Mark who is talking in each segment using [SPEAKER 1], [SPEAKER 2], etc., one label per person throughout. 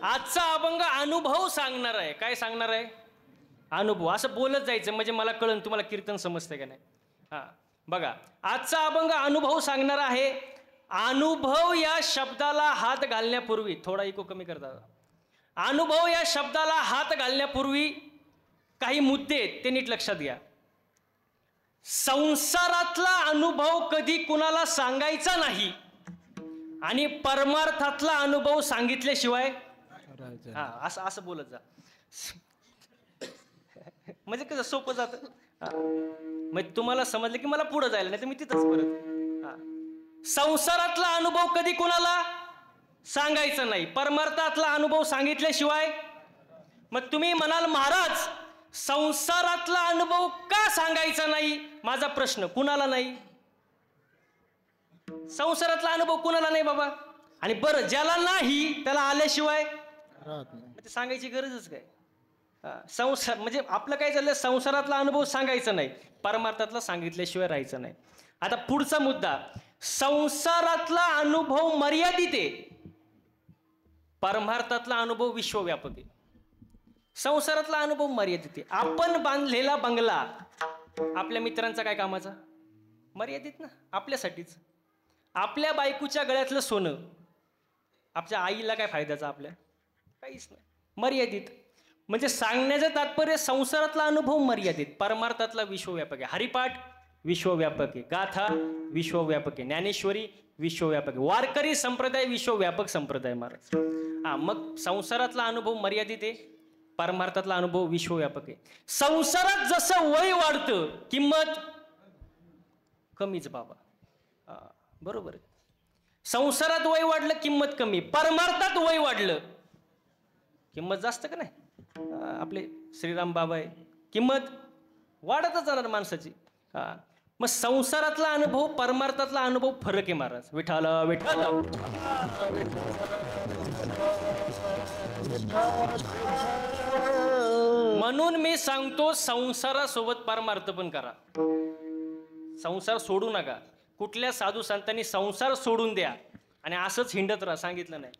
[SPEAKER 1] आजचा अभंग अनुभव सांगणार आहे. काय सांगणार आहे? अनुभव. असं बोलत जायचं म्हणजे मला कळन तुम्हाला कीर्तन समजतंय का नाही. हा बघा, आजचा अभंग अनुभव सांगणार आहे. अनुभव या शब्दाला हात घालण्यापूर्वी थोडा इको कमी करता. अनुभव या शब्दाला हात घालण्यापूर्वी काही मुद्दे आहेत, ते नीट लक्षात घ्या. संसारातला अनुभव कधी कुणाला सांगायचा नाही आणि परमार्थातला अनुभव सांगितल्याशिवाय असं असं बोलत जा. म्हणजे कसं सोपं जातं. मग तुम्हाला समजलं की मला पुढे जायला, नाही तर मी तिथंच परत. संसारातला अनुभव कधी कुणाला सांगायचा नाही, परमार्थातला अनुभव सांगितल्याशिवाय. मग तुम्ही म्हणाल महाराज संसारातला अनुभव का सांगायचा नाही? माझा प्रश्न, कुणाला नाही? संसारातला अनुभव कुणाला नाही बाबा. आणि बरं ज्याला नाही त्याला आल्याशिवाय ते सांगायची गरजच काय? संसार म्हणजे आपलं काय झालं, संसारातला अनुभव सांगायचा नाही, परमार्थातला सांगितल्याशिवाय राहायचं नाही. आता पुढचा मुद्दा, संसारातला अनुभव मर्यादित आहे, परमार्थातला अनुभव विश्वव्यापक आहे. संसारातला अनुभव मर्यादित आहे. आपण बांधलेला बंगला आपल्या मित्रांचा काय कामाचा? मर्यादित ना, आपल्यासाठीच. आपल्या बायकोच्या गळ्यातलं सोनं आपल्या आईला काय फायद्याचा? आपल्या काहीच नाही, मर्यादित. म्हणजे सांगण्याचं तात्पर्य संसारातला अनुभव मर्यादित, परमार्थातला विश्वव्यापक आहे. हरिपाठ विश्वव्यापक आहे, गाथा विश्वव्यापक आहे, ज्ञानेश्वरी विश्वव्यापक आहे, वारकरी संप्रदाय विश्वव्यापक संप्रदाय महाराज. मग संसारातला अनुभव मर्यादित आहे, परमार्थातला अनुभव विश्वव्यापक आहे. संसारात जसं वय वाढतं किंमत कमीच बाबा. बरोबर आहे. संसारात वय वाढलं किंमत कमी, परमार्थात वय वाढलं किंमत जास्त का नाही? आपले श्रीराम बाबा आहे, किंमत वाढतच जाणार माणसाची. मग संसारातला अनुभव परमार्थातला अनुभव फरक आहे महाराज. विठाल विठाल. म्हणून मी सांगतो संसारासोबत परमार्थ पण करा. संसार सोडू नका. कुठल्या साधू संतांनी संसार सोडून द्या आणि असंच हिंडत राहा सांगितलं नाही.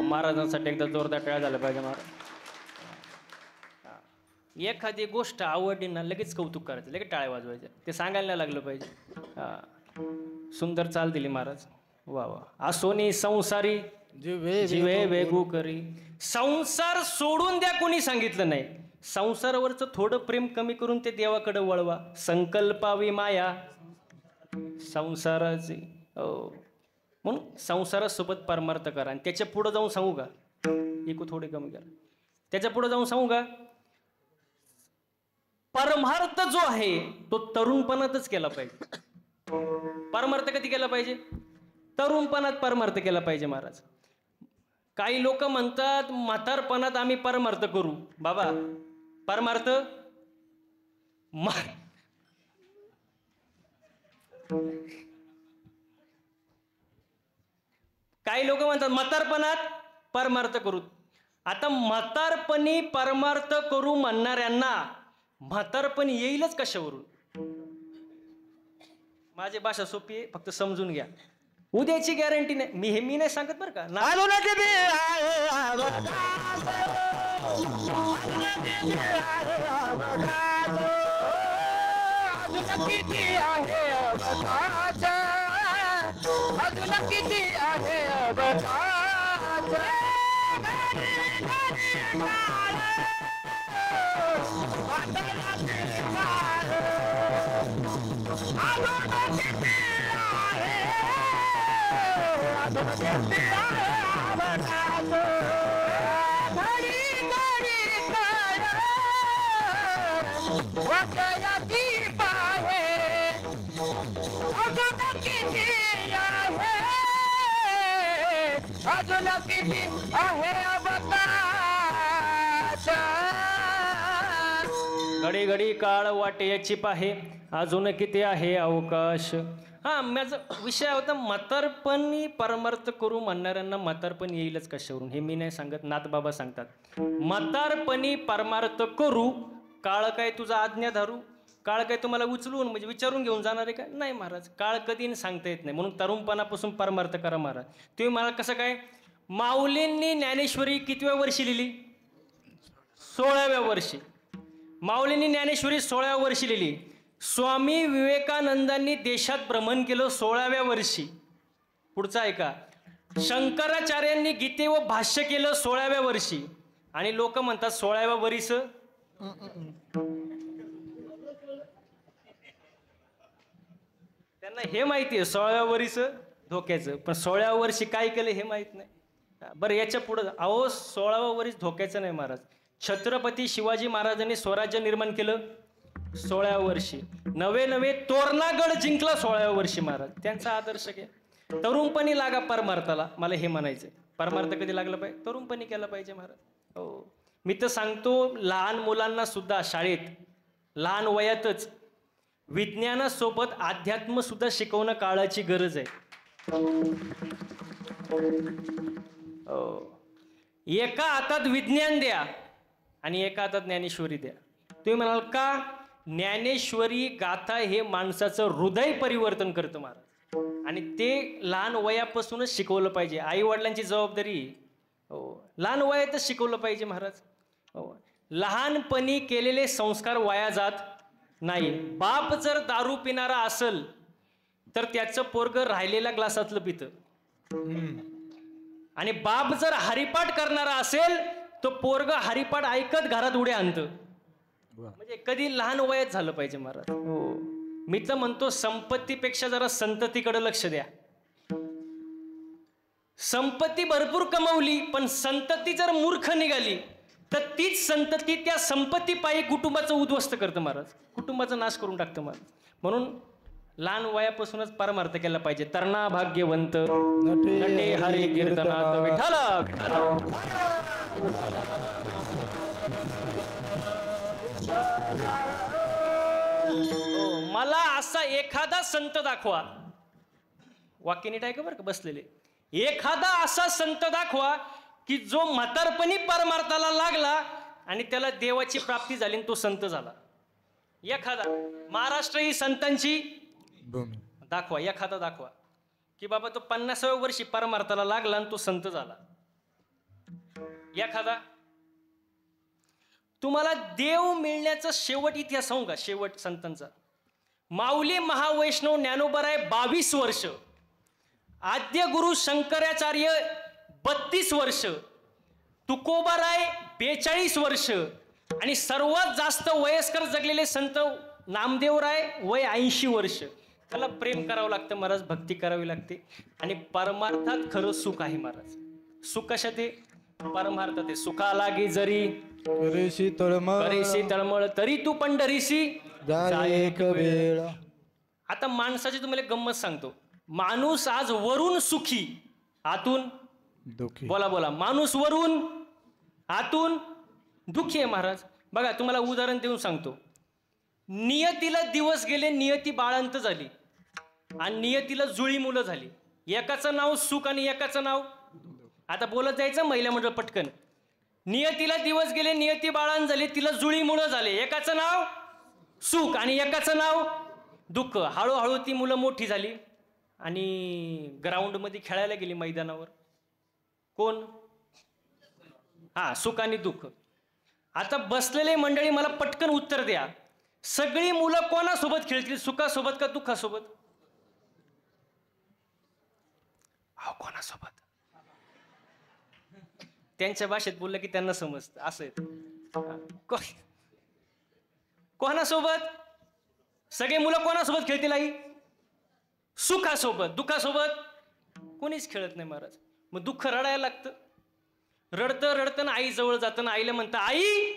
[SPEAKER 1] महाराजांसाठी एकदा जोरदार टाळ्या झाला पाहिजे महाराज. एखादी गोष्ट आवडली ना लगेच कौतुक करायचं, लगेच टाळ्या वाजवायच्या. ते सांगायला नाही लागलं पाहिजे. सुंदर चाल दिली महाराज. वा वा. असोनी संसारी जीवे वेगू करी. संसार सोडून द्या कोणी सांगितलं नाही. संसारावरचं थोडं प्रेम कमी करून ते देवाकडे वळवा. संकल्पावी माया संसाराची. म्हणून संसारासोबत परमार्थ करा. आणि त्याच्या पुढे जाऊन सांगू का, इको थोडे कमी करा, त्याच्या पुढे जाऊन सांगू का, परमार्थ जो आहे तो तरुणपणातच केला पाहिजे. परमार्थ कधी केला पाहिजे? तरुणपणात परमार्थ केला पाहिजे महाराज. काही लोक म्हणतात म्हातारपणात आम्ही परमार्थ करू. बाबा परमार्थ काही लोक म्हणतात म्हातारपणात परमार्थ करू. आता म्हातारपणी परमार्थ करू म्हणणाऱ्यांना म्हातारपण येईलच कशावरून? माझी भाषा सोपी आहे, फक्त समजून घ्या. उद्याची गॅरंटी नाही. मी नाही सांगत बरं का. घडी घडी काळ वाटे याची पाहे, अजून किती आहे अवकाश. हा, माझा विषय होता म्हातारपणी परमार्थ करू म्हणणाऱ्यांना म्हातारपण येईलच कशावरून. हे मी नाही सांगत, नाथबाबा सांगतात. म्हातारपणी परमार्थ करू, काळ काय तुझा आज्ञा धरू. काळ काय तुम्हाला उचलून म्हणजे विचारून घेऊन जाणार आहे का? नाही महाराज, काळ कधी सांगता येत नाही. म्हणून तरुणपणापासून परमार्थ करा महाराज. तुम्ही मला कसं काय, माऊलींनी ज्ञानेश्वरी कितव्या वर्षी लिहिली? 16व्या वर्षी. माऊलींनी ज्ञानेश्वरी 16व्या वर्षी लिहिली. स्वामी विवेकानंदांनी देशात भ्रमण केलं 16व्या वर्षी. पुढचा ऐका. शंकराचार्यांनी गीतेवर भाष्य केलं 16व्या वर्षी. आणि लोक म्हणतात 16व्या वर्ष. त्यांना हे माहिती आहे 16व्या वर्ष धोक्याचं, पण 16व्या वर्षी काय केलं हे माहित नाही. बरं, याच्या पुढं अहो 16व्या वर्ष धोक्याचं नाही महाराज. छत्रपती शिवाजी महाराजांनी स्वराज्य निर्माण केलं 16व्या वर्षी. नवे तोरणागड जिंकला 16व्या वर्षी महाराज. त्यांचा आदर्श घ्या. तरुणपणी लागा परमार्थाला, मला हे म्हणायचंय. परमार्थ कधी लागला पाहिजे? तरुणपणी केला पाहिजे महाराज. हो, मी तर सांगतो लहान मुलांना सुद्धा शाळेत लहान वयातच विज्ञानासोबत अध्यात्म सुद्धा शिकवणं काळाची गरज आहे. एका हातात विज्ञान द्या आणि एका हातात ज्ञानेश्वरी द्या. तुम्ही म्हणाल का? ज्ञानेश्वरी गाथा हे माणसाचं हृदय परिवर्तन करतं महाराज, आणि ते लहान वयापासूनच शिकवलं पाहिजे. आई वडिलांची जबाबदारी. हो, लहान वयातच शिकवलं पाहिजे महाराज. हो, लहानपणी केलेले संस्कार वाया जात नाही. बाप जर दारू पिणारा असेल तर त्याचं पोरग राहिलेल्या ग्लासातलं पितं, आणि बाप जर हरिपाठ करणारा असेल तो पोरग हरिपाठ ऐकत घरात उड्या आणतं. म्हणजे कधी लहान वयात झालं पाहिजे महाराज. हो, मी तर म्हणतो संपत्तीपेक्षा जरा संततीकडे लक्ष द्या. संपत्ती भरपूर कमवली पण संतती जर मूर्ख निघाली तर तीच संतती त्या संपत्ती पायी कुटुंबाचं उद्ध्वस्त करतं महाराज, कुटुंबाचा नाश करून टाकतं महाराज. म्हणून लहान वयापासूनच परमार्थ केला पाहिजे. तरणा भाग्यवंत नटे हरी कीर्तनात विठ्ठला. मला असा एखादा संत दाखवा, वाक्य नीट ऐका बरं का बसलेले, एखादा असा संत दाखवा की जो म्हातारपणी परमार्थाला लागला आणि त्याला देवाची प्राप्ती झाली आणि तो संत झाला. एखादा महाराष्ट्र ही संतांची दाखवा, एखादा दाखवा की बाबा तो 50व्या वर्षी परमार्थाला लागला आणि तो संत झाला. एखादा. तुम्हाला देव मिळण्याचा शेवट इतिहास सांगू का? शेवट संतांचा. माऊली महावैष्णव ज्ञानोबराय 22 वर्ष, आद्य गुरु शंकराचार्य 32 वर्ष, तुकोबाराय 42 वर्ष, आणि सर्वात जास्त वयस्कर जगलेले संत नामदेवराय वय 80 वर्ष. त्याला प्रेम करावं लागतं महाराज, भक्ती करावी लागते, आणि परमार्थात खरं सुख आहे महाराज. सुख कशात आहे? परमार्थात आहे. सुखा लागी जरी करेशी तळमळ तरी तू पंढरीशी जाय एक वेळ. आता माणसाची तुम्हाला एक गंमत सांगतो. माणूस आज वरून सुखी आतून दुःखी. बोला बोला. माणूस वरून आतून दुःखी आहे महाराज. बघा तुम्हाला उदाहरण देऊन सांगतो. नियतीला दिवस गेले, नियती बाळंत झाली आणि नियतीला जुळी मुलं झाली. एकाचं नाव सुख आणि एकाचं नाव, आता बोलत जायचं महिला मंडळ पटकन. नियतीला दिवस गेले, नियती बाळान झाली, तिला जुळीमुळं झाले. एकाचं नाव सुख आणि एकाचं नाव दुःख. हळूहळू ती मुलं मोठी झाली आणि ग्राउंडमध्ये खेळायला गेली मैदानावर. कोण? हा, सुख आणि दुःख. आता बसलेले मंडळी मला पटकन उत्तर द्या, सगळी मुलं कोणासोबत खेळतील, सुखासोबत का दुःखासोबत? कोणासोबत? त्यांच्या भाषेत बोललं की त्यांना समजतं. असं आहे. कोणासोबत? सगळे मुलं कोणासोबत खेळतील आई? सुखासोबत. दुःखासोबत कोणीच खेळत नाही महाराज. मग दुःख रडायला लागतं. रडतं रडतं ना आई जवळ जातं ना आईला म्हणतं, आई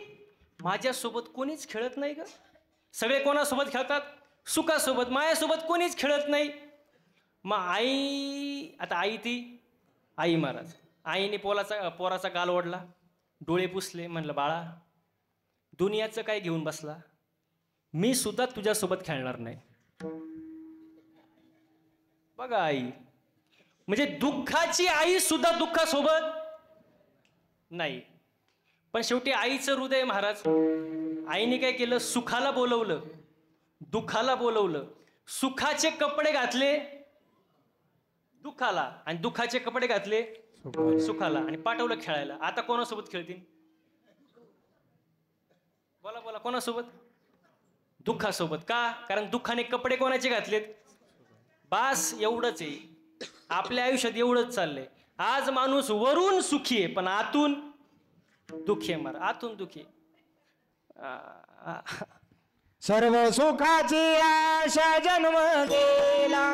[SPEAKER 1] माझ्यासोबत कोणीच खेळत नाही ग. सगळे कोणासोबत खेळतात? सुखासोबत. माझ्यासोबत कोणीच खेळत नाही. मग आई, आता आई ती आई महाराज, आईने पोराचा गाल ओढला, डोळे पुसले, म्हणलं बाळा दुनियाचं काय घेऊन बसला, मी सुद्धा तुझ्यासोबत खेळणार नाही. बघा आई, म्हणजे दुःखाची आई सुद्धा दुःखासोबत नाही. पण शेवटी आईचं हृदय महाराज, आईने काय केलं, सुखाला बोलवलं, दुःखाला बोलवलं. सुखाचे कपडे घातले दुःखाला आणि दुःखाचे कपडे घातले सुखाला आणि पाठवलं खेळायला. आता कोणासोबत खेळतील? बोला बोला, कोणासोबत? दुःखासोबत. का? कारण दुःखाने कपडे कोणाचे घातलेत? बास, एवढंच आहे. आपल्या आयुष्यात एवढंच चाललंय. आज माणूस वरून सुखी आहे पण आतून दुःखी आहे. आतून दुःखी.
[SPEAKER 2] सर्व सुखाची आशा जन्म गेला,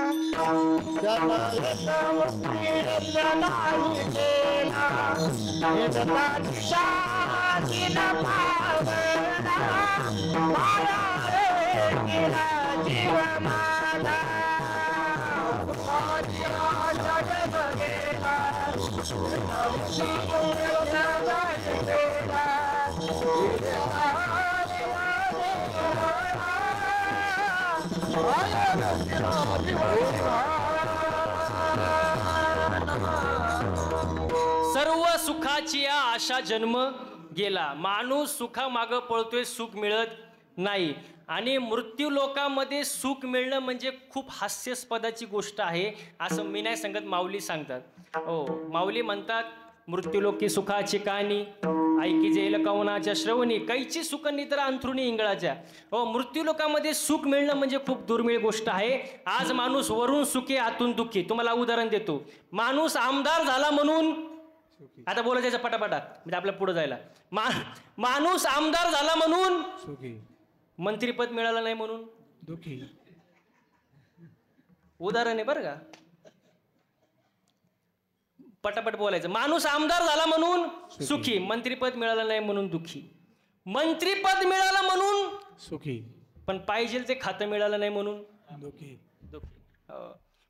[SPEAKER 2] जीव माझा
[SPEAKER 1] सर्व सुखाची आशा जन्म गेला. माणूस सुखामागं पळतोय, सुख मिळत नाही. आणि मृत्यू लोकांमध्ये सुख मिळणं म्हणजे खूप हास्यास्पदाची गोष्ट आहे, असं मी नाही सांगत, माऊली सांगतात. हो, माऊली म्हणतात, मृत्यूलोकी सुखाची कहाणी ऐकी जेल कवनाच्या श्रवणी, कैची सुख निद्रा अंथरुणी इंगळाच्या. हो, मृत्यूलोकामध्ये सुख मिळणं म्हणजे खूप दुर्मिळ गोष्ट आहे. आज माणूस वरून सुखी आतून दुःखी. तुम्हाला उदाहरण देतो. माणूस आमदार झाला म्हणून, आता बोलायचं पटापटा म्हणजे आपल्या पुढे जायला, माणूस आमदार झाला म्हणून
[SPEAKER 2] सुखी,
[SPEAKER 1] मंत्रीपद मिळालं नाही म्हणून
[SPEAKER 2] दुःखी.
[SPEAKER 1] उदाहरण आहे बरं का, पटापट बोलायचं. माणूस आमदार झाला म्हणून सुखी, मंत्रीपद मिळालं नाही म्हणून दुःखी. मंत्रीपद मिळालं म्हणून
[SPEAKER 2] सुखी,
[SPEAKER 1] पण पाहिजे ते खातं मिळालं नाही म्हणून
[SPEAKER 2] दुःखी.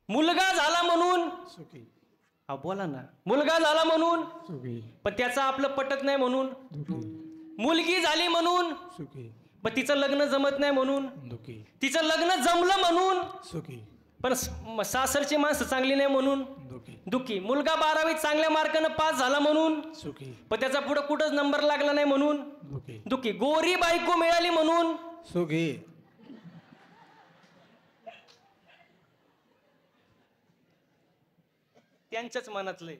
[SPEAKER 1] मुलगा झाला म्हणून
[SPEAKER 2] सुखी,
[SPEAKER 1] बोला ना, मुलगा झाला म्हणून
[SPEAKER 2] सुखी,
[SPEAKER 1] पण त्याचं आपलं पटत नाही म्हणून
[SPEAKER 2] दुःखी.
[SPEAKER 1] मुलगी झाली म्हणून
[SPEAKER 2] सुखी,
[SPEAKER 1] पण तिचं लग्न जमत नाही म्हणून
[SPEAKER 2] दुःखी.
[SPEAKER 1] तिचं लग्न जमलं म्हणून
[SPEAKER 2] सुखी,
[SPEAKER 1] पण सासरची माणसं चांगली नाही म्हणून दुःखी. मुलगा 12वीत चांगल्या मार्कानं पास झाला म्हणून
[SPEAKER 2] सुखी,
[SPEAKER 1] पण त्याचा पुढे कुठंच नंबर लागला नाही म्हणून दुःखी. गोरी बायको मिळाली म्हणून
[SPEAKER 2] सुखी.
[SPEAKER 1] त्यांच्याच मनातले.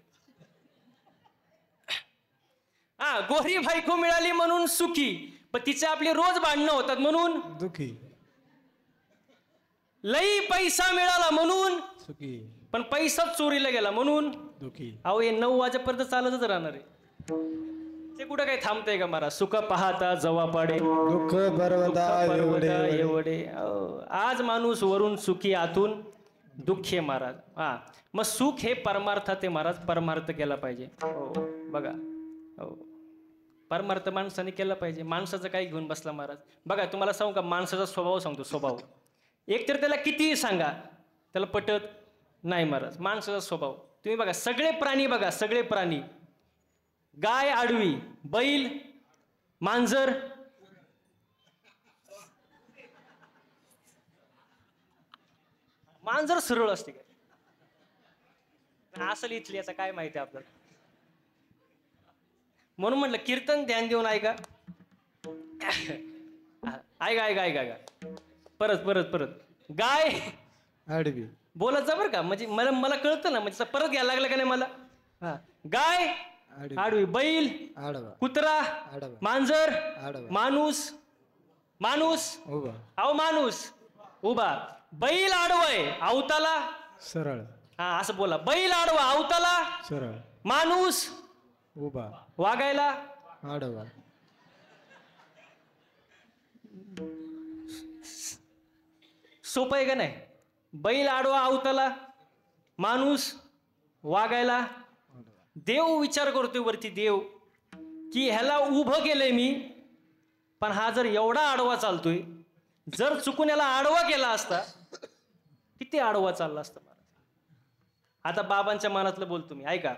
[SPEAKER 1] गोरी बायको मिळाली म्हणून सुखी, पण तिचे आपले रोज भांडणं होतात म्हणून
[SPEAKER 2] दुःखी.
[SPEAKER 1] लई पैसा मिळाला म्हणून
[SPEAKER 2] सुखी,
[SPEAKER 1] पण पैसाच चोरीला गेला म्हणून
[SPEAKER 2] दुःखी.
[SPEAKER 1] अहो, हे 9 वाजेपर्यंत चालतच राहणार आहे. ते कुठं काही थांबतंय का महाराज? सुख पाहता जवा पाडे,
[SPEAKER 2] दुःख पर्वता
[SPEAKER 1] एवढे. आज माणूस वरून सुखी आतून दुःखी आहे महाराज. मग सुख हे परमार्थात आहे महाराज, परमार्थ केला पाहिजे. हो बघा, हो परमार्थ माणसाने केला पाहिजे. माणसाचं काही घेऊन बसला महाराज. बघा तुम्हाला सांगू का, माणसाचा स्वभाव सांगतो. स्वभाव एकतर त्याला कितीही सांगा त्याला पटत नाही महाराज. माणसाचा स्वभाव तुम्ही बघा, सगळे प्राणी बघा, सगळे प्राणी, गाय आडवी, बैल, मांजर, मांजर सरळ असते काय? असेल इथली, याचा काय माहिती आपल्याला. म्हणून म्हटलं कीर्तन ध्यान देऊन ऐका. ऐका ऐका ऐका ऐका, परत परत परत. गाय
[SPEAKER 2] आडवी.
[SPEAKER 1] बोलत जा बरं का, म्हणजे मला मला कळतं ना, म्हणजे परत घ्यायला लागलं का नाही मला. हा, गाय आडवी, बैल
[SPEAKER 2] आडवा.
[SPEAKER 1] कुत्रा
[SPEAKER 2] आडवा.
[SPEAKER 1] मांजर
[SPEAKER 2] आडवा.
[SPEAKER 1] माणूस माणूस
[SPEAKER 2] उभा.
[SPEAKER 1] अहो माणूस उभा. बैल आडवय अवताला.
[SPEAKER 2] सरळ.
[SPEAKER 1] हा असं बोला, बैल आडवा अवताला.
[SPEAKER 2] सरळ.
[SPEAKER 1] माणूस
[SPEAKER 2] उभा.
[SPEAKER 1] वागायला.
[SPEAKER 2] आडवा.
[SPEAKER 1] सोपं आहे का नाही. बैल आडवा अवताला, माणूस वागायला. देव विचार करतोय वरती, देव की ह्याला उभं केलंय मी, पण हा जर एवढा आडवा चालतोय, जर चुकून याला आडवा केला असता किती आडवा चालला असता. आता बाबांच्या मनातलं बोलतो मी, ऐका.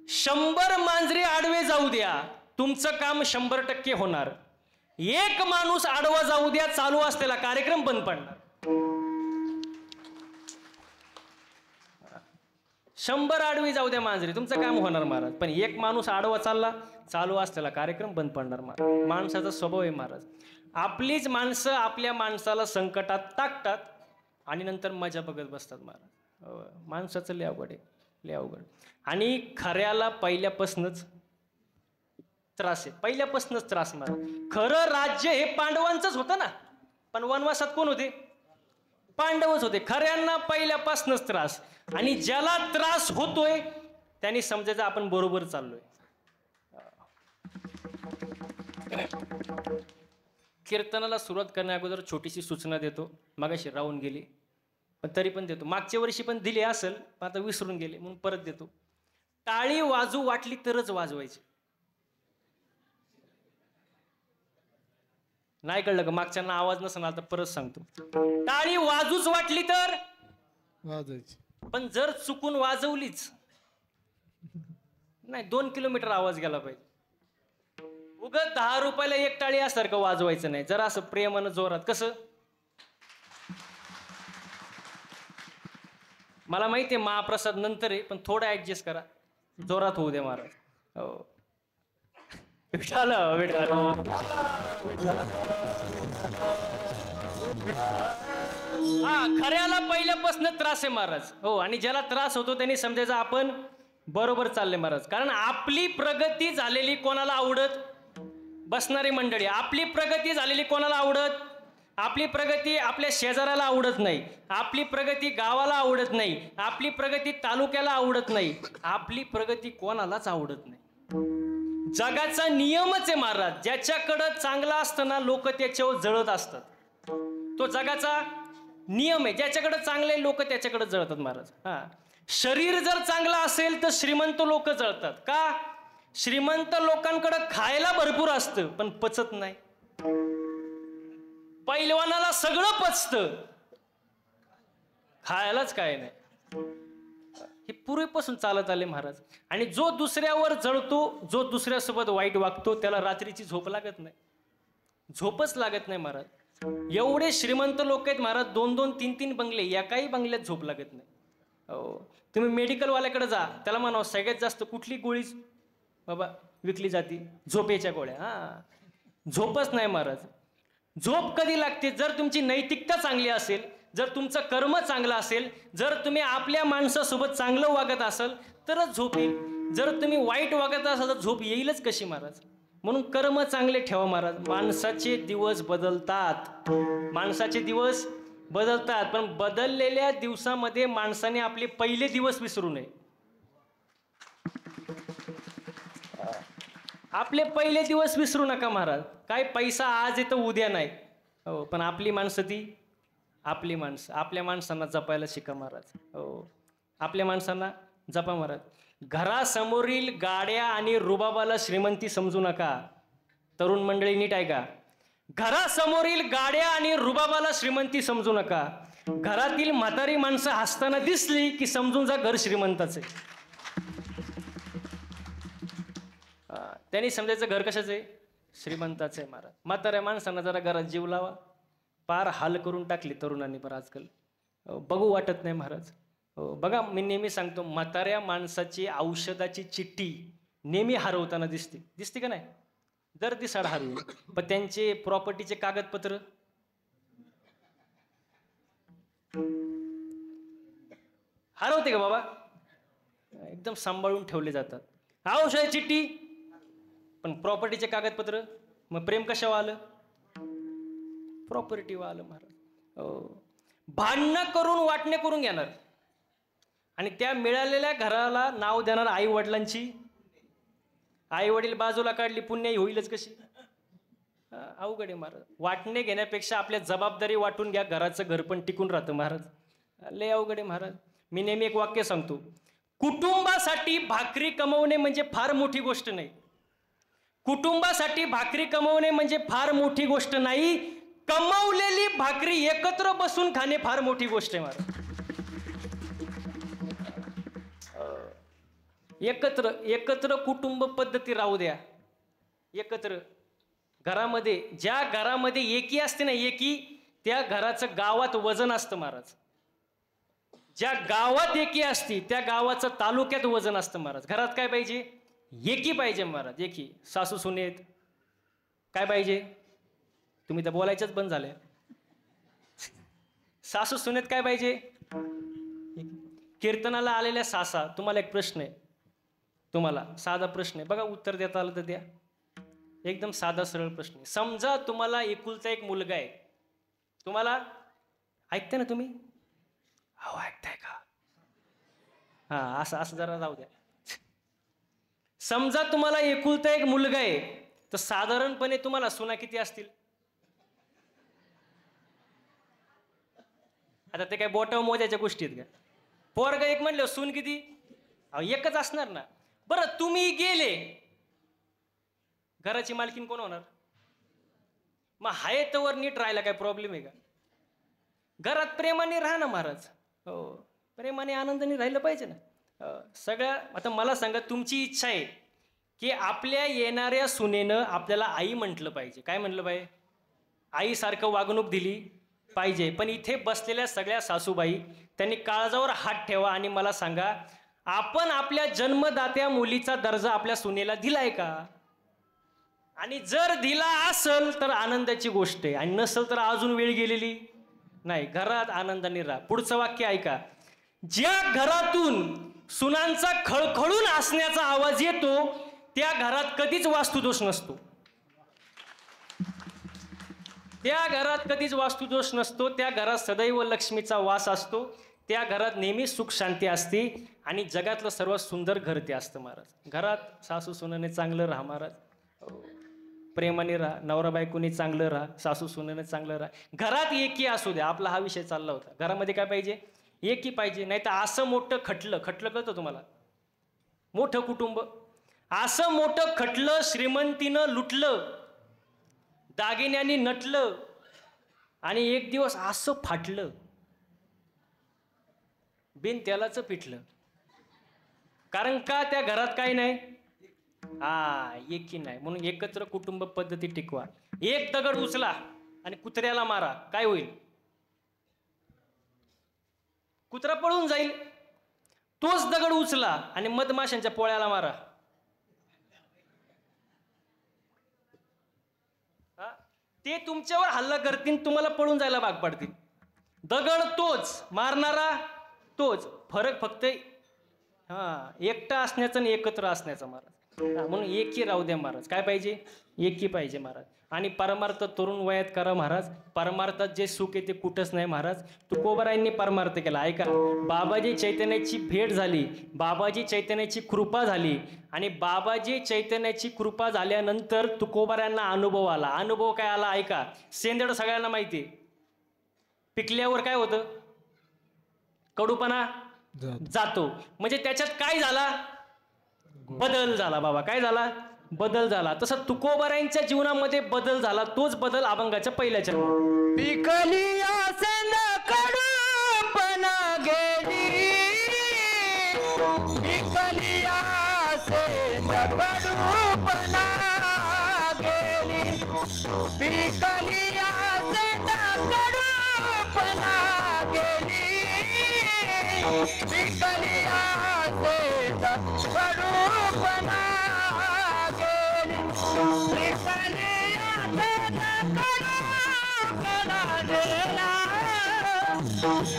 [SPEAKER 1] 100 मांजरे आडवे जाऊ द्या, तुमचं काम 100% होणार. एक माणूस आडवा जाऊ द्या, चालू असलेला कार्यक्रम बंद पडणार. 100 आडवी जाऊ द्या मांजरी, तुमचं काम होणार महाराज. पण एक माणूस आडवा चालला, चालू असलेला कार्यक्रम बंद पडणार महाराज. माणसाचा स्वभाव आहे महाराज. आपलीच माणसं आपल्या माणसाला संकटात टाकतात आणि नंतर मजा बघत बसतात महाराज. माणसाचं लय अवघड आहे, लय अवघड. आणि खऱ्याला पहिल्यापासूनच त्रास आहे, पहिल्यापासूनच त्रास महाराज. खरं राज्य हे पांडवांचंच होतं ना, पण वनवासात कोण होते? पांडवच होते. खऱ्यांना पहिल्यापासूनच त्रास. आणि ज्याला त्रास होतोय त्यांनी समजायचं आपण बरोबर चाललोय. कीर्तनाला सुरुवात करण्या अगोदर छोटीशी सूचना देतो. मगाशी राहून गेली पण तरी पण देतो. मागच्या वर्षी पण दिली असेल, पण आता विसरून गेले म्हणून परत देतो. टाळी वाजू वाटली तरच वाजवायची. नाही कळलं का? मागच्यांना आवाज नसणार तर परत सांगतो. टाळी वाजूच वाटली तर
[SPEAKER 2] वाजवायची.
[SPEAKER 1] पण जर चुकून वाजवलीच नाही, 2 किलोमीटर आवाज गेला पाहिजे. उगाच 10 रुपयाला एक टाळी यासारखं वाजवायचं नाही. जरा असं प्रेमानं जोरात. कसं? मला माहिती आहे महाप्रसाद नंतर आहे, पण थोडं ऍडजस्ट करा. जोरात होऊ दे महाराज. हो विठाल विठाल. हा, खऱ्याला पहिल्यापासून त्रास आहे महाराज. हो, आणि ज्याला त्रास होतो त्यांनी समजायचं आपण बरोबर चालले महाराज. कारण आपली प्रगती झालेली कोणाला आवडत? बसणारी मंडळी. आपली प्रगती झालेली कोणाला आवडत? आपली प्रगती आपल्या शेजाऱ्याला आवडत नाही. आपली प्रगती गावाला आवडत नाही. आपली प्रगती तालुक्याला आवडत नाही. आपली प्रगती कोणालाच आवडत नाही. जगाचा नियमच आहे महाराज. ज्याच्याकडं चांगला असताना लोक त्याच्यावर जळत असतात. तो जगाचा नियम आहे. ज्याच्याकडे चांगले लोक त्याच्याकडे जळतात महाराज. हा, शरीर जर चांगला असेल तर श्रीमंत लोक जळतात. का? श्रीमंत लोकांकडे खायला भरपूर असतं पण पचत नाही. पैलवानाला सगळं पचतं, खायलाच काय नाही. हे पूर्वीपासून चालत आले महाराज. आणि जो दुसऱ्यावर जळतो, जो दुसऱ्यासोबत वाईट वागतो, त्याला रात्रीची झोप लागत नाही. झोपच लागत नाही महाराज. एवढे श्रीमंत लोक आहेत महाराज, 2-2, 3-3 बंगले, एकाही बंगल्यात झोप लागत नाही. हो, तुम्ही मेडिकलवाल्याकडे जा, त्याला म्हणावं सगळ्यात जास्त कुठली गोळी बाबा विकली जाते? झोपेच्या गोळ्या. हा, झोपच नाही महाराज. झोप कधी लागते? जर तुमची नैतिकता चांगली असेल, जर तुमचं कर्म चांगलं असेल, जर तुम्ही आपल्या माणसासोबत चांगलं वागत असाल तरच झोप येईल. जर तुम्ही वाईट वागत असाल तर झोप येईलच कशी महाराज? म्हणून कर्म चांगले ठेवा महाराज. माणसाचे दिवस बदलतात, माणसाचे दिवस बदलतात, पण बदललेल्या दिवसामध्ये माणसाने आपले पहिले दिवस विसरू नये. आपले पहिले दिवस विसरू नका महाराज. काय पैसा आज येतं उद्या नाही. हो, पण आपली माणसं ती आपली माणसं. आपल्या माणसांना जपायला शिका महाराज. हो, आपल्या माणसांना जपा महाराज. घरासमोरील गाड्या आणि रुबाबाला श्रीमंती समजू नका. तरुण मंडळी नीट ऐका. घरासमोरील गाड्या आणि रुबाबाला श्रीमंती समजू नका. घरातील म्हातारी माणसं हसताना दिसली की समजून जा घर श्रीमंताचं आहे. त्यांनी समजायचं घर कशाचं आहे? श्रीमंताचं आहे महाराज. म्हाताऱ्या माणसांना जरा घरात जीव लावा. पार हाल करून टाकली तरुणांनी बरं आजकाल. बघू वाटत नाही महाराज. हो बघा, मी नेहमी सांगतो, म्हाताऱ्या माणसाची औषधाची चिठ्ठी नेहमी हरवताना दिसते, दिसते का नाही? दर दिसाड हरवली. पण त्यांचे प्रॉपर्टीचे कागदपत्र हरवते का बाबा? एकदम सांभाळून ठेवले जातात. औषधाची चिठ्ठी पण प्रॉपर्टीचे कागदपत्र. मग प्रेम कशावर आलं? प्रॉपर्टीवर आलं महाराज. हो, भांडणं करून वाटणे करून घेणार आणि त्या मिळालेल्या घराला नाव देणार आई वडिलांची. आई वडील बाजूला काढली, पुण्य होईलच कशी? अवघड आहे महाराज. वाटणे घेण्यापेक्षा आपल्या जबाबदारी वाटून घ्या, घराचं घर पण टिकून राहतं महाराज. लय अवघड आहे महाराज. मी नेहमी एक वाक्य सांगतो, कुटुंबासाठी भाकरी कमवणे म्हणजे फार मोठी गोष्ट नाही. कुटुंबासाठी भाकरी कमवणे म्हणजे फार मोठी गोष्ट नाही. कमवलेली भाकरी एकत्र बसून खाणे फार मोठी गोष्ट आहे महाराज. एकत्र एकत्र कुटुंब पद्धती राहू द्या. एकत्र घरामध्ये, ज्या घरामध्ये एकी असते ना, एकी, त्या घराचं गावात वजन असतं महाराज. ज्या गावात एकी असती त्या गावाचं तालुक्यात वजन असतं महाराज. घरात काय पाहिजे? एकी पाहिजे महाराज. एकी. सासू सुनेत काय पाहिजे? तुम्ही तर बोलायचंच बंद झाले. सासू सुनेत काय पाहिजे? कीर्तनाला आलेल्या सासा, तुम्हाला एक प्रश्न आहे, तुम्हाला साधा प्रश्न आहे बघा, उत्तर देता आलं तर द्या. एकदम साधा सरळ प्रश्न आहे. समजा तुम्हाला एकुलता एक मुलगा आहे. तुम्हाला ऐकताय ना तुम्ही? हो ऐकताय का? हा, असं असं जरा जाऊ द्या. समजा तुम्हाला एकुलता एक मुलगा आहे, तर साधारणपणे तुम्हाला सुना किती असतील? आता ते काय बोटावर मोजायच्या गोष्टी आहेत का? पोरगा एक म्हणलं, सून किती? एकच असणार ना. बरं, तुम्ही गेले, घराची मालकीन कोण होणार? मग हाय तवर नीट राहायला काय प्रॉब्लेम आहे का? घरात प्रेमाने राहा ना महाराज. हो, प्रेमाने आनंदाने राहिलं पाहिजे ना. सगळ्या, आता मला सांगा, तुमची इच्छा आहे की आपल्या येणाऱ्या सुनेनं आपल्याला आई म्हटलं पाहिजे. काय म्हटलं पाहिजे? आईसारखं वागणूक दिली पाहिजे. पण इथे बसलेल्या सगळ्या सासूबाई, त्यांनी काळजावर हात ठेवा आणि मला सांगा, आपण आपल्या जन्मदात्या मुलीचा दर्जा आपल्या सुनेला दिलाय का? आणि जर दिला असेल तर आनंदाची गोष्ट आहे, आणि नसेल तर अजून वेळ गेलेली नाही. घरात आनंदाने राहा. पुढचं वाक्य ऐका. ज्या घरातून सुनांचा खळखळून हसण्याचा आवाज येतो त्या घरात कधीच वास्तुदोष नसतो. त्या घरात कधीच वास्तुदोष नसतो. त्या घरात सदैव लक्ष्मीचा वास असतो. त्या घरात नेहमी सुख शांती असते आणि जगातलं सर्वात सुंदर घर ते असतं महाराज. घरात सासू सुनेने चांगलं राहा महाराज. प्रेमाने राहा. नवरा बायकोनी चांगलं राहा. सासू सुनेने चांगलं राहा. घरात एकी असू द्या. आपला हा विषय चालला होता. घरामध्ये काय पाहिजे? एकी पाहिजे. नाही तर असं मोठं खटलं कळतं तुम्हाला? मोठं कुटुंब, असं मोठं खटलं श्रीमंतीनं लुटलं, दागिन्यांनी नटलं आणि एक दिवस असं फाटलं, बिन तेलाचं पिठलं. कारण का? त्या घरात काही नाही, एकी नाही. म्हणून एकत्र कुटुंब पद्धती टिकवा. एक दगड उचला आणि कुत्र्याला मारा, काय होईल? कुत्रा पळून जाईल. तोच दगड उचला आणि मधमाशांच्या पोळ्याला मारा, ते तुमच्यावर हल्ला करतील, तुम्हाला पळून जायला भाग पडतील. दगड तोच, मारणारा तोच. फरक फक्त एकटा असण्याचा आणि एकत्र असण्याचा महाराज. म्हणून एकी राहू द्या महाराज. काय पाहिजे? एकी पाहिजे महाराज. आणि परमार्थ तरुण वयात करा महाराज. परमार्थात जे सुख आहे ते कुठंच नाही महाराज. तुकोबारायांनी परमार्थ केला. ऐका, बाबाजी चैतन्याची भेट झाली, बाबाजी चैतन्याची कृपा झाली आणि बाबाजी चैतन्याची कृपा झाल्यानंतर तुकोबारायांना अनुभव आला. अनुभव काय आला? ऐका, सेंदड सगळ्यांना माहिती आहे. पिकल्यावर काय होतं? कडूपणा जातो. म्हणजे त्याच्यात काय झाला? बदल झाला बाबा. काय झाला? बदल झाला. तसं तुकोबारायांच्या जीवनामध्ये बदल झाला. तोच बदल अभंगाच्या पहिल्याच्या.
[SPEAKER 3] पिकली आसेंद कडूपणा गेली, पिकली आसेंद कडूपणा गेली, पिकली आसेंद कडूपणा कडूपणा गेली पिकली आसेत कडूपणा गेली पिकली आसेत कडूपणा गेला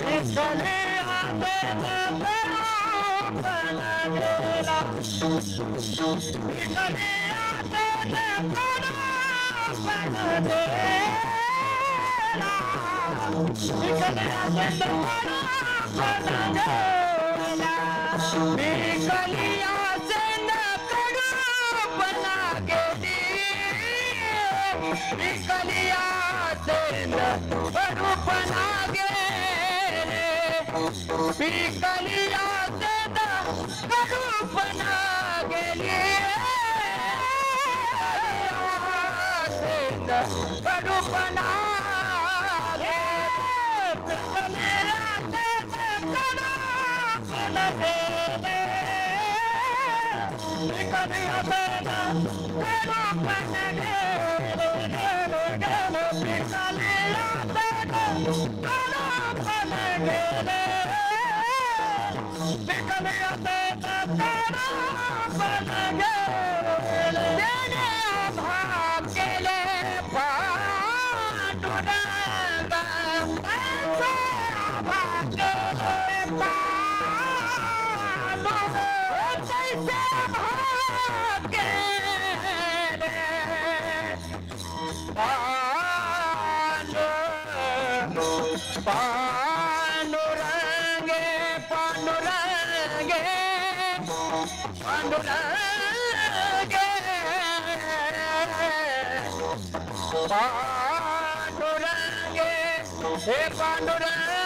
[SPEAKER 3] पिकली आसेत कडूपणा गेला पिकली आसेत कडूपणा गेला पिकली आसेत कडूपणा गेला पिकली आसेत कडूपणा गेली पिकली आसेत कडूपणा गेले पिकली आसेत कडूपणा गेली आसेत कडूपणा पांडुरंगे पांडुरंगे पांडुरंगे पांडुरंगे हे पांडुरंगे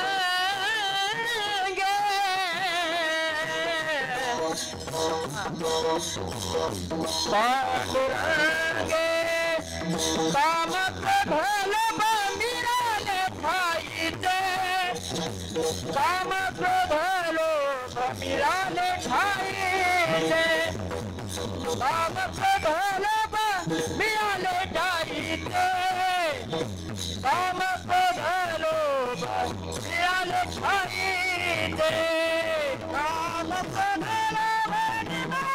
[SPEAKER 3] पांडुरंगे काम प्रभल बंदिराले खाईचे काम प्रभलो बंदिराले खाईचे काम प्रभल बंदिराले खाईचे काम प्रभलो बंदिराले खाईचे काम प्रभल बंदिराले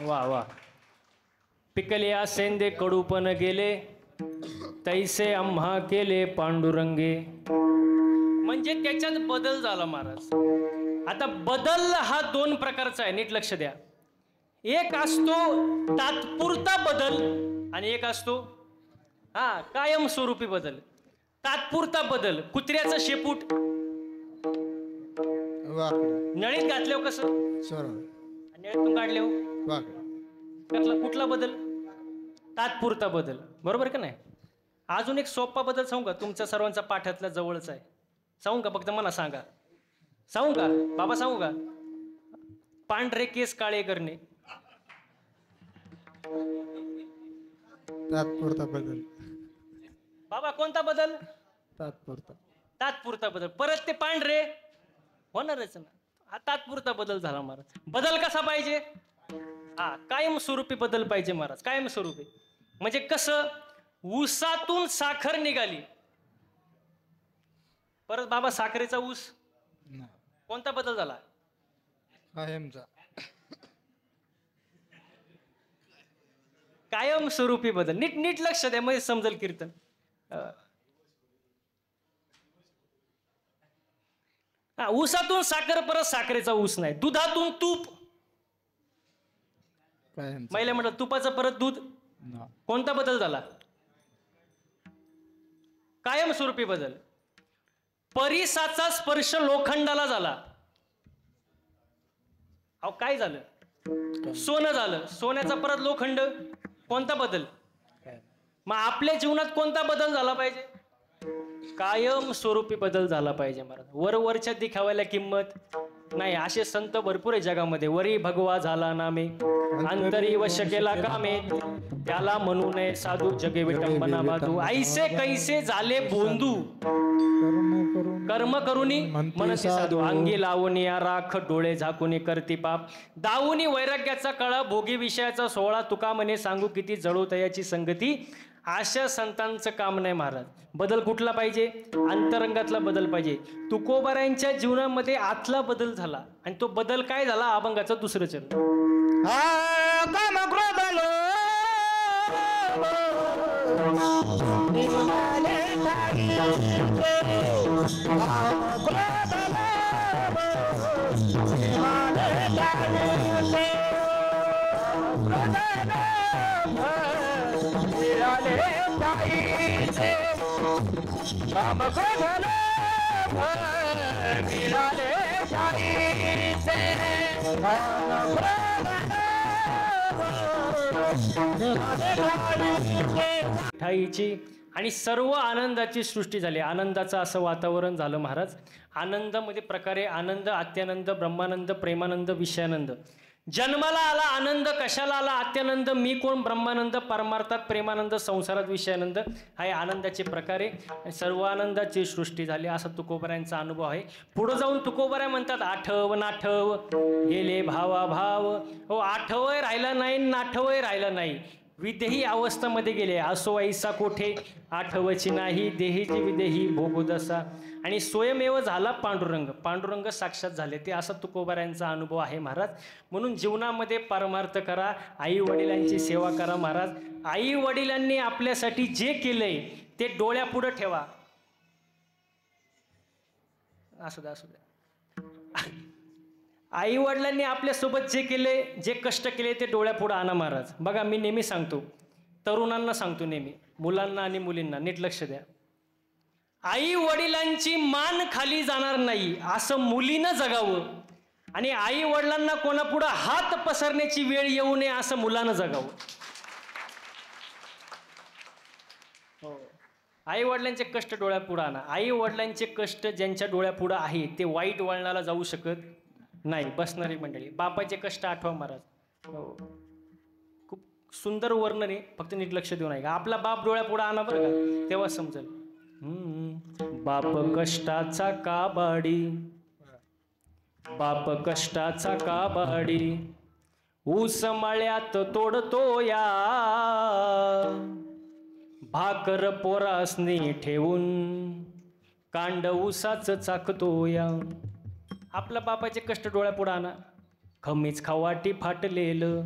[SPEAKER 1] वा वा पिकले आसेंदे कडूपण गेले तैसे आम्हा केले पांडुरंगे. म्हणजे त्याच्यात बदल झाला महाराज. आता बदल हा दोन प्रकारचा आहे, नीट लक्ष द्या. एक असतो तात्पुरता बदल आणि एक असतो कायमस्वरूपी बदल. तात्पुरता बदल, कुत्र्याचं शेपूट नळीत घातल्यावर कसं
[SPEAKER 2] सरळ
[SPEAKER 1] नळीतून काढल्यावर
[SPEAKER 2] वाकड
[SPEAKER 1] त्यातला कुठला बदल? तात्पुरता बदल. बरोबर का नाही? अजून एक सोपा बदल सांगू का? तुमच्या सर्वांचा पाठातल्या जवळच आहे. सांगू का? फक्त मला सांगा. सांगू का बाबा? सांगू का? पांढरे केस काळे करणे.
[SPEAKER 2] तात्पुरता बदल.
[SPEAKER 1] बाबा कोणता बदल?
[SPEAKER 2] तात्पुरता.
[SPEAKER 1] तात्पुरता बदल. परत ते पांढरे होणारच ना. हा तात्पुरता बदल झाला महाराज. बदल कसा पाहिजे? कायमस्वरूपी बदल पाहिजे महाराज. कायमस्वरूपी म्हणजे कसं? ऊसातून साखर निघाली, परत बाबा साखरेचा ऊस, कोणता बदल झाला?
[SPEAKER 2] कायमचा.
[SPEAKER 1] कायमस्वरूपी बदल. नीट नीट लक्ष द्या, म्हणजे समजेल कीर्तन. ऊसातून साखर, परत साखरेचा ऊस नाही. दुधातून तूप, महिला म्हणतात तुपाचं परत दूध. कोणता बदल झाला? कायमस्वरूपी बदल. परिसाचा स्पर्श लोखंडाला झाला. अहो काय झालं? सोनं झालं. सोन्याचा परत लोखंड. कोणता बदल? मग आपल्या जीवनात कोणता बदल झाला पाहिजे? कायम स्वरूपी बदल झाला पाहिजे महाराज. वरवरच्या दिखाव्याला किंमत नाही. असे संत भरपूर आहे जगामध्ये. वरी भगवा झाला नामे, अंतरी वश केला कामे, त्याला म्हणू नये साधू जगे विटंबना बाधू. ऐसे कैसे झाले बोंदू, कर्म करुनी मनते साधू. अंगी लावणी राख, डोळे झाकुनी करती पाप, दावुनी वैराग्याचा कळा, भोगी विषयाचा सोहळा, तुका म्हणे सांगू किती जळू तयाची संगती. अशा संतांचं काम नाही महाराज. बदल कुठला पाहिजे? अंतरंगातला बदल पाहिजे. तुकोबारायांच्या जीवनामध्ये आतला बदल झाला आणि तो बदल काय झाला? अभंगाचं दुसरं चरण. ठाईची आणि सर्व आनंदाची सृष्टी झाली. आनंदाचं असं वातावरण झालं महाराज. आनंदामध्ये प्रकारे आनंद, अत्यानंद, ब्रह्मानंद, प्रेमानंद, विषयानंद. जन्माला आला आनंद, कशाला आला अत्यानंद, मी कोण ब्रह्मानंद, परमार्थात प्रेमानंद, संसारात विषयानंद. हा आनंदाचे प्रकारे सर्व आनंदाची सृष्टी झाली असा तुकोबारायांचा अनुभव आहे. पुढे जाऊन तुकोबारा म्हणतात आठव नाठव गेले भावा भाव. हो, आठवय राहिला नाही, नाठवय राहिला नाही, विदेही अवस्थेमध्ये गेले. असो ऐसा कोठे आठवची नाही, देहीची विदेही भोगोदसा. आणि स्वयमेव झाला पांडुरंग, पांडुरंग साक्षात झाले ते असा तुकोबारायांचा अनुभव आहे महाराज. म्हणून जीवनामध्ये परमार्थ करा, आई वडिलांची सेवा करा महाराज. आई वडिलांनी आपल्यासाठी जे केलंय ते डोळ्यापुढं ठेवा. असू द्या, असू द्या. आई वडिलांनी आपल्यासोबत जे केले, जे कष्ट केले ते डोळ्यापुढं आणा महाराज. बघा, मी नेहमी सांगतो, तरुणांना सांगतो नेहमी, मुलांना आणि मुलींना नीट लक्ष द्या. आई वडिलांची मान खाली जाणार नाही असं मुलीनं जगावं आणि आई वडिलांना कोणापुढं हात पसरण्याची वेळ येऊ नये असं मुलानं जगावं. हो, आई वडिलांचे कष्ट डोळ्यापुढं आणा. आई वडिलांचे कष्ट ज्यांच्या डोळ्यापुढं आहे ते वाईट वळणाला जाऊ शकत नाही. बसणारी मंडळी, बापाचे कष्ट आठवा महाराज. हो, खूप सुंदर वर्णन आहे, फक्त नीट लक्ष देऊ नये. आपला बाप डोळ्यापुढं आणा बरं का, तेव्हा समजेल. बाप कष्टाचा काबाडी, बाप कष्टाचा काबाडी, ऊस मळ्यात तोडतो या, भाकर पोरासनी ठेवून कांड ऊसाच चाकतो या. आपल्या बापाचे कष्ट डोळ्यापुढं आणा. खमीच खवाटी फाटलेलं,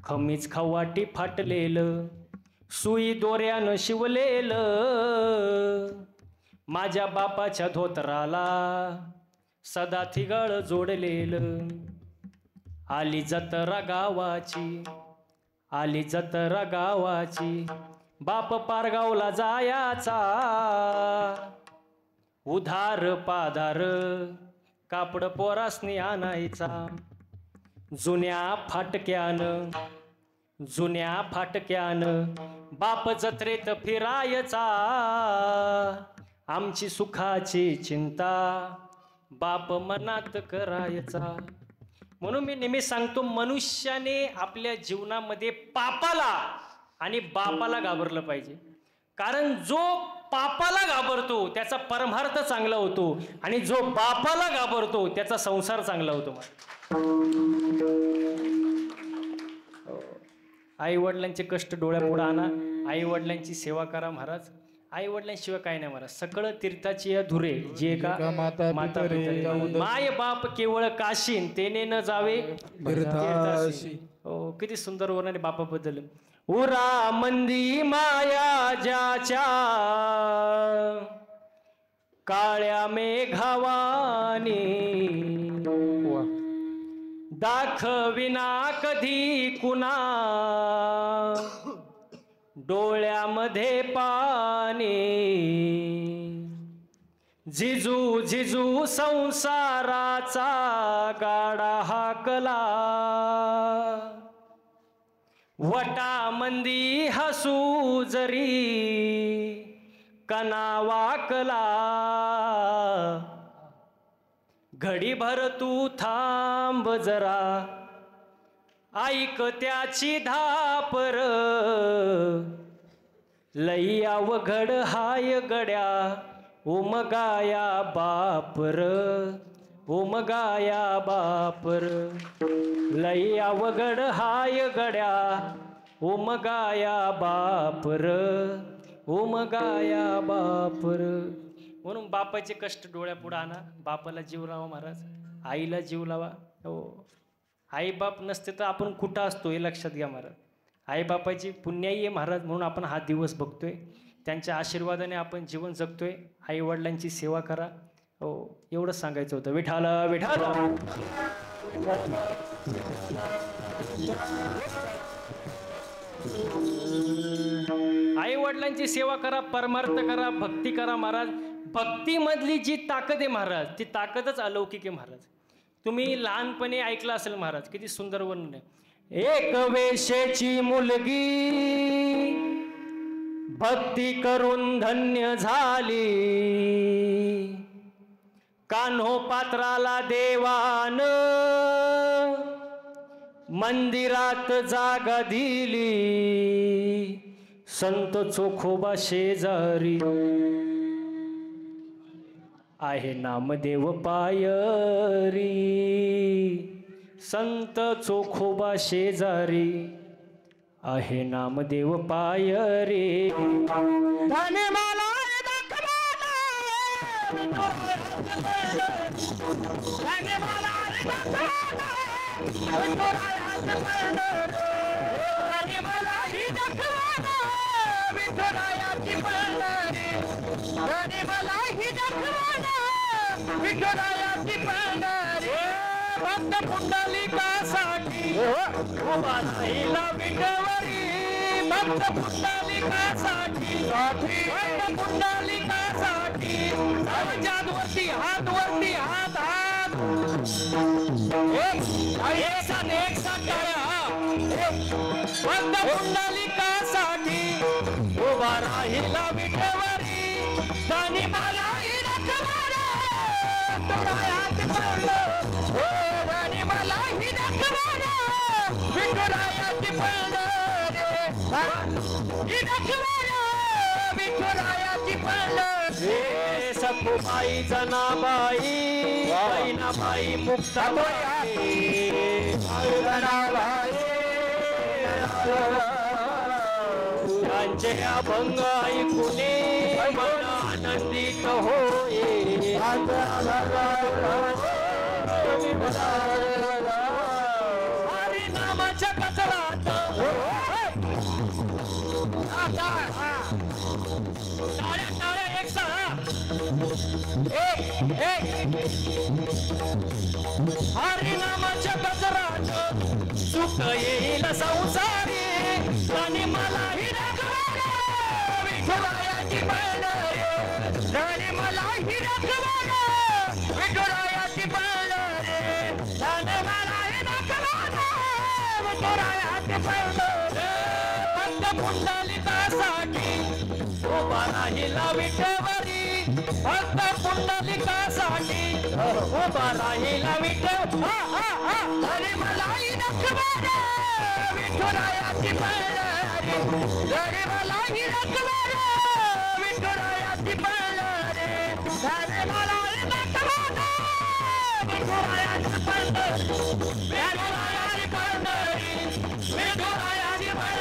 [SPEAKER 1] खमीच खवाटी फाटलेलं, सुई दोऱ्यानं शिवलेलं, माझ्या बापाच्या धोतराला सदा थिगळ जोडलेलं. आली जत्रा गावाची, आली जत्रा गावाची, बाप पारगावला जायाचा, उधार पाधार कापड पोरासनी आणायचा. जुन्या फाटक्यानं, जुन्या फाटक्यानं बाप जत्रेत फिरायचा, आमची सुखाची चिंता बाप मनात करायचा. म्हणून मी नेहमी सांगतो, मनुष्याने आपल्या जीवनामध्ये पापाला आणि बापाला घाबरलं पाहिजे. कारण जो पापाला घाबरतो त्याचा परमार्थ चांगला होतो आणि जो बापाला घाबरतो त्याचा संसार चांगला होतो. आई वडिलांचे कष्ट डोळ्यापुढे आणा, आई वडिलांची सेवा करा महाराज. आई वडिलांशिवाय काय नाही महाराज. सकळ तीर्थाची धुरे जे का माता माय बाप केवळ काशीन तेने न जावे तीर्थाशी. हो, किती सुंदर वर्णन आहे बापाबद्दल. उरा मंदी माया ज्याच्या, काळ्या मेघावानी, दाखविना कधी कुणा डोळ्यामध्ये पाणी, जिजू जिजू संसाराचा गाडा हाकला, वटा मंदी हसू जरी कना वाकला घडीभर तू थांब जरा ऐक त्याची धापर लई अवघड हाय गड्या उमगाया बापर उमगाया बापर लई अवघड हाय गड्या उमगाया बापर उमगाया बापर. म्हणून बापाचे कष्ट डोळ्यापुढे आणा. बापाला जीव लावा महाराज, आईला जीव लावा. हो, आई बाप नसते तर आपण कुठं असतो हे लक्षात घ्या महाराज. आई बापाची पुण्याई आहे महाराज, म्हणून आपण हा दिवस बघतोय. त्यांच्या आशीर्वादाने आपण जीवन जगतोय. आई वडिलांची सेवा करा. हो, एवढंच सांगायचं होतं. विठाला विठाला. आई वडिलांची सेवा करा, परमार्थ करा, भक्ती करा महाराज. भक्तीमधली जी ताकद आहे महाराज, ती ताकदच अलौकिक आहे महाराज. तुम्ही लहानपणी ऐकलं असेल महाराज, किती सुंदर वर्णन आहे. एक वेशेची मुलगी भक्ती करून धन्य झाली, कान्हो पात्राला देवान मंदिरात जागा दिली, संत चोखोबा शेजारी आहे नामदेव पायरी, संत चोखोबा शेजारी आहे नामदेव पायरी.
[SPEAKER 3] धने मला भक्त पुंडलिकासाठी उभा राहिला विठवरी, भक्त पुंडलिकासाठी, भक्त पुंडलिकासाठी. वरती हात, वरती हात, हात एक साथ भक्त पुंडलिकासाठी उभा राहिला विठवरी, त्याने मला सखुबाई जनाबाई बहिणाबाई मुक्ताबाई त्यांचे अभंग ऐकून मन आनंदित होये. हरिनामाच्या कचरात एक हरिनामाच्या कचरात सुख येईल संसारी, आणि मलाही विठुरायाची बळ, आणि मलाही विठुरायाची बळ, आणि मलाही विठुरायाची बळ. भक्त पुंडलिकासाठी उभा राहिला विठवरी, भक्त पुंडलिकासाठी उभा राहिला विठव. अरे मलाही विठुरायाची बळ, अरे मलाही विठुरायाची बळ, अरे मलाही विठुरायाची बळ, विठुरायाची बळ.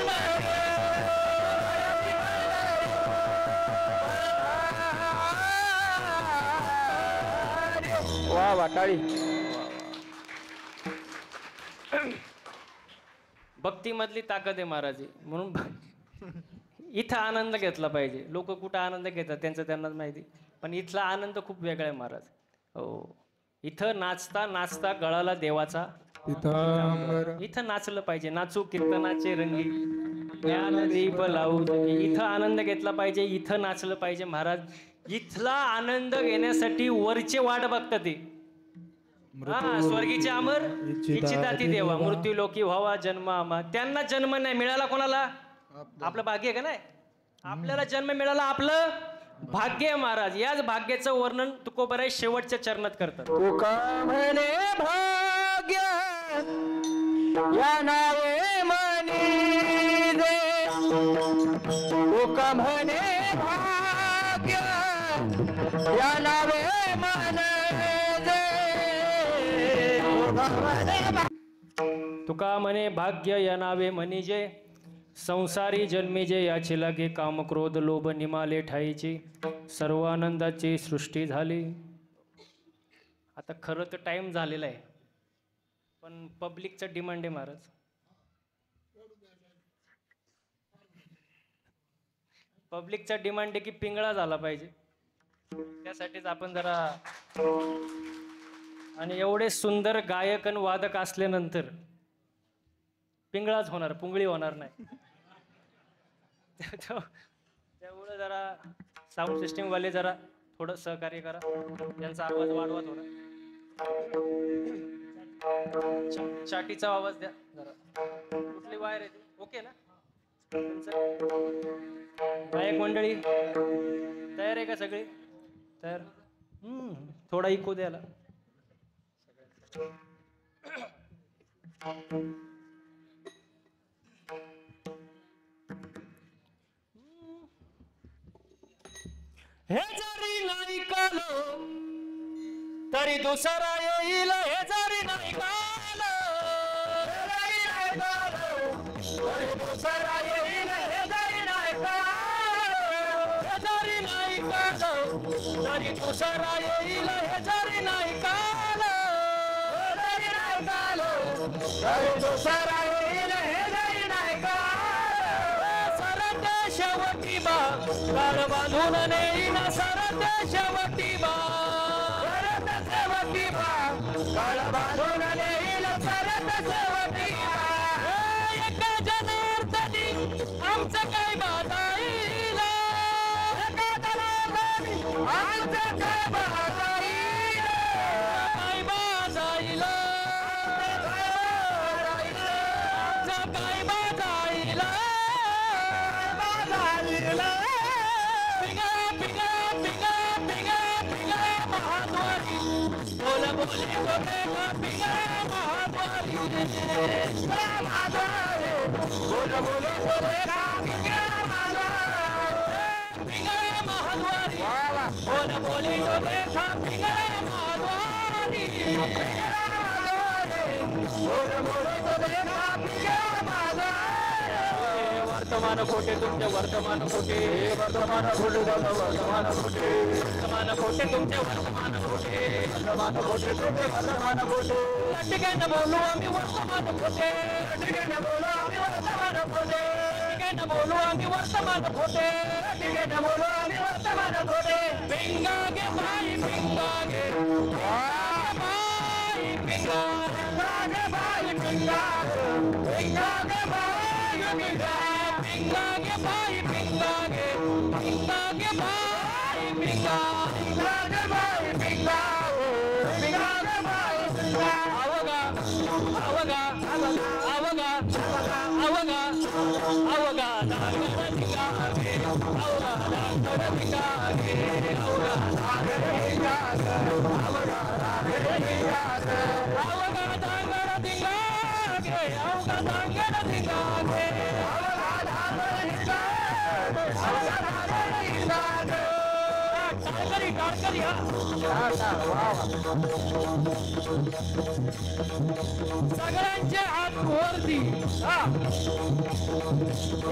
[SPEAKER 3] वा वाटाळी.
[SPEAKER 1] भक्तीमधली ताकद आहे महाराज. म्हणून इथं आनंद घेतला पाहिजे. लोक कुठं आनंद घेतात त्यांचं त्यांनाच माहिती, पण इथला आनंद खूप वेगळा आहे महाराज. हो, इथं नाचता नाचता गळाला देवाचा, इथं नाचलं पाहिजे. नाचू कीर्तनाचे रंगी, ज्ञानदीप लावू जगी. इथं आनंद घेतला पाहिजे, इथं नाचलं पाहिजे महाराज. इथला आनंद घेण्यासाठी वरचे वाट बघतात ते. स्वर्गीचे अमर इच्छिताती देवा, मृत्यू लोकी व्हावा जन्म आम्हा. त्यांना जन्म नाही मिळाला. कोणाला? आपलं भाग्य आहे का नाही? आपल्याला जन्म मिळाला, आपलं भाग्य आहे महाराज. याच भाग्याचं वर्णन तुकोबराय शेवटच्या चरणात करतात.
[SPEAKER 3] तुका म्हणे भाग्य या नावे मनी दे, तुका म्हणे भाग्य या नावे मन दे, तुका म्हणे
[SPEAKER 1] तुका म्हणे भाग्य या नावे म्हणजे संसारी जन्मीजे याचे लागे काम क्रोध लोभ निमाले ठाईची सर्व आनंदाची सृष्टी झाली. आता खरं तर टाइम झालेला आहे, पण पब्लिकचं डिमांड आहे महाराज. पब्लिकचा डिमांड आहे की पिंगळा झाला पाहिजे. त्यासाठीच आपण जरा, आणि एवढे सुंदर गायक आणि वादक असल्यानंतर पिंगळाच होणार, पुंगळी होणार नाही. त्यामुळे जरा साऊंड सिस्टीम वाले जरा थोडं सहकार्य करा, त्यांचा आवाज वाढवा थोडा. चाटीचा आवाज द्या जरा. कुठली वायर आहे ती? ओके ना? गायक मंडळी तयार आहे का सगळी? तयार? थोडा इको द्यायला. हे जरी नाही कालो तरी दुसरा येईल, हे जरी नाही कालो तरी दुसरा येईल, हे जरी नाही कालो, हे जरी नाही कालो तरी दुसरा येईल, हे जरी नाही कालो, तरी नाही कालो तरी दुसरा येईल, हे जरी नाही कालो. सरते शेवटी बा काळ बांधून नेईन, सरते शेवटी बा, सरते शेवटी बा काळ बांधून नेईन, सरते शेवटी बा. एका जनार्दनी आमचं काय बाजाईल, एका जनार्दनी आमचं काय बाजाईल, काय बाजाईल, आमचं काय बाजाईल, बाजाईल. पिंगा पिंगा पिंगा पिंगा पिंगा महाद्वारी, बोल बोले बोले पिंगा महाद्वारी, महाद्वारी बोल बोले बोले पिंगा महाद्वारी, पिंगा महाद्वारी बोल बोले बोले पिंगा महाद्वारी, बोल बोले बोले पिंगा महाद्वारी. वर्तमान खोटे तुमचे वर्तमान खोटे, वर्तमान खोटे वर्तमान खोटे, वर्तमान खोटे तुमचे वर्तमान खोटे, वर्तमान खोटे तुमचे वर्तमान खोटे. लटकेनं बोलू आम्ही वर्तमान खोटे, लटकेनं बोलू आम्ही वर्तमान खोटे, लटकेनं बोलू आम्ही वर्तमान खोटे, लटकेनं बोलू आम्ही वर्तमान खोटे. पिंगा गे भाई पिंगा गे भाई पिंगा, पिंगा गे भाई पिंगा, पिंगा गे भाई पिंगा, पिंगा गे भाई पिंगा गे, पिंगा गे भाई पिंगा, पिंगा गे भाई पिंगा, पिंगा गे भाई पिंगा. आवगा आवगा आवगा आवगा आवगा दागड पिंगा गे, आवगा दागड पिंगा गे, आवगा दागड पिंगा गे, आवगा दागड पिंगा गे, आवगा दागड पिंगा गे, आवगा दागड पिंगा गे. सगळ्यांचे हात वरती.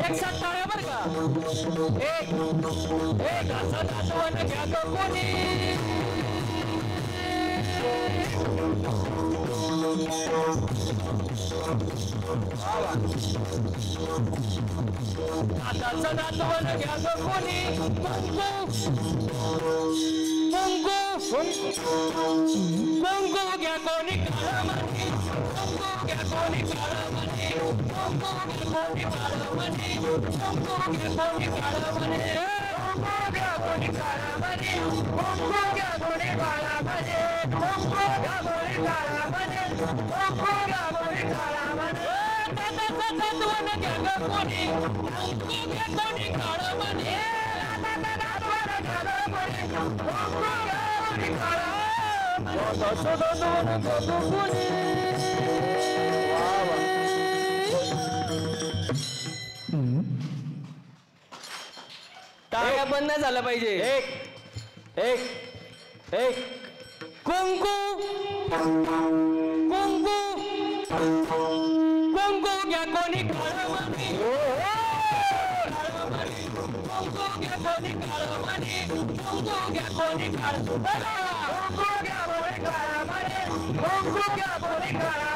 [SPEAKER 1] एक साथ टाळ्या बर का. एक असं दाखवून घ्या तो कोणी. दादाचं दातवन घ्या गं कोणी. मुंगू घ्या कोणी काळमणी, मुंगू घ्या कोणी काळमणी, मुंगू घ्या कोणी काळमणी, मुंगू घ्या कोणी काळमणी, मुंगू घ्या कोणी काळमणी, मुंगू घ्या कोणी काळमणी, मुंगू घ्या कोणी काळमणी, मुंगू घ्या कोणी काळमणी. दादाचं दातवन घ्या गं कोणी, मुंगू घ्या कोणी काळमणी, दादाचं दातवन टाळ्या बंद नाही झाला पाहिजे.
[SPEAKER 3] एक एक एक
[SPEAKER 1] कुंकू कुंकू कुंकू घ्या कोणी काळामणी. कुंकू घ्या कोणी काळामणी. कुंकू घ्या कोणी काळामणी.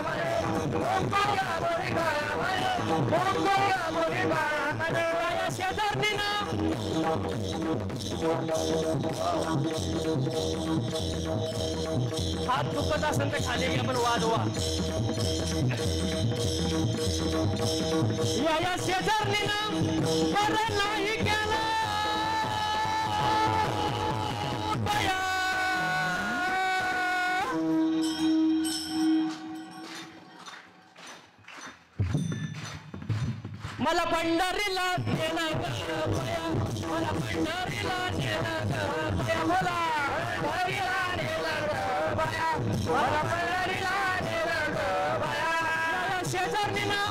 [SPEAKER 1] हात दुखत असेल तर खाली आपण वाजवा. या शेजारणीनं बरं नाही केलं बया. मला पंढरीला नेलं ग बया. मला पंढरीला नेलं ग बया. मला पंढरीला नेलं ग बया. मला पंढरीला नेलं ग बया. या शेजारणीनं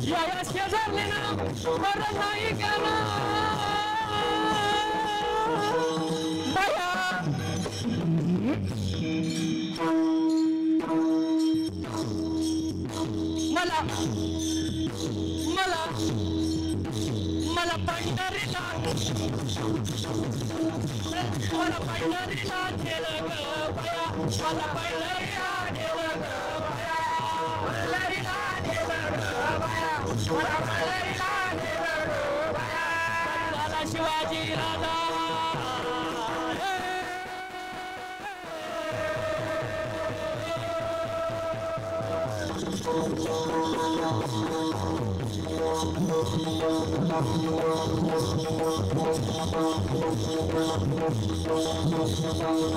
[SPEAKER 1] या शेजारणीनं बरं नाही केलं बया. मला मला मला पंढरीला मला पंढरीला नेलं ग बया. मला पंढरीला नेलं ग बया. पंढरीला नेलं ग बया. मला पंढरीला नेलं ग बया. झाला शिवाजी राजा.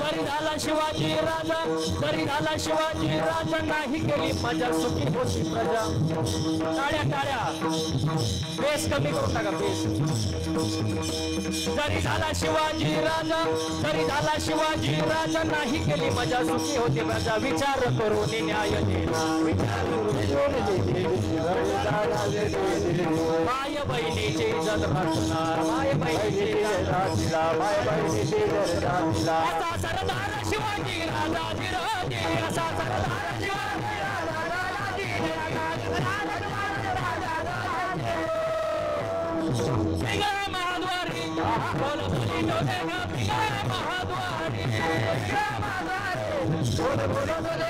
[SPEAKER 1] तरी झाला शिवाजी राजा. तरी झाला शिवाजी राजा. नाही केली मजा सुखी होती प्रजा. टाळ्या टाळ्या बेस कमी करून टाका बेस. जरी झाला शिवाजी राजा. तरी झाला शिवाजी राजा. नाही केली मजा सुखी होती प्रजा. विचार करून न्याय दिला. विचार माय बहिणीची इज्जत राखणार. माय बहिणीची इज्जत असा सरदार शिवाजी राजा विरोधी. असा सरदार शिवाजी राजा महाद्वारी. बोल बोली डोले महाद्वारी. बोल बोल डोले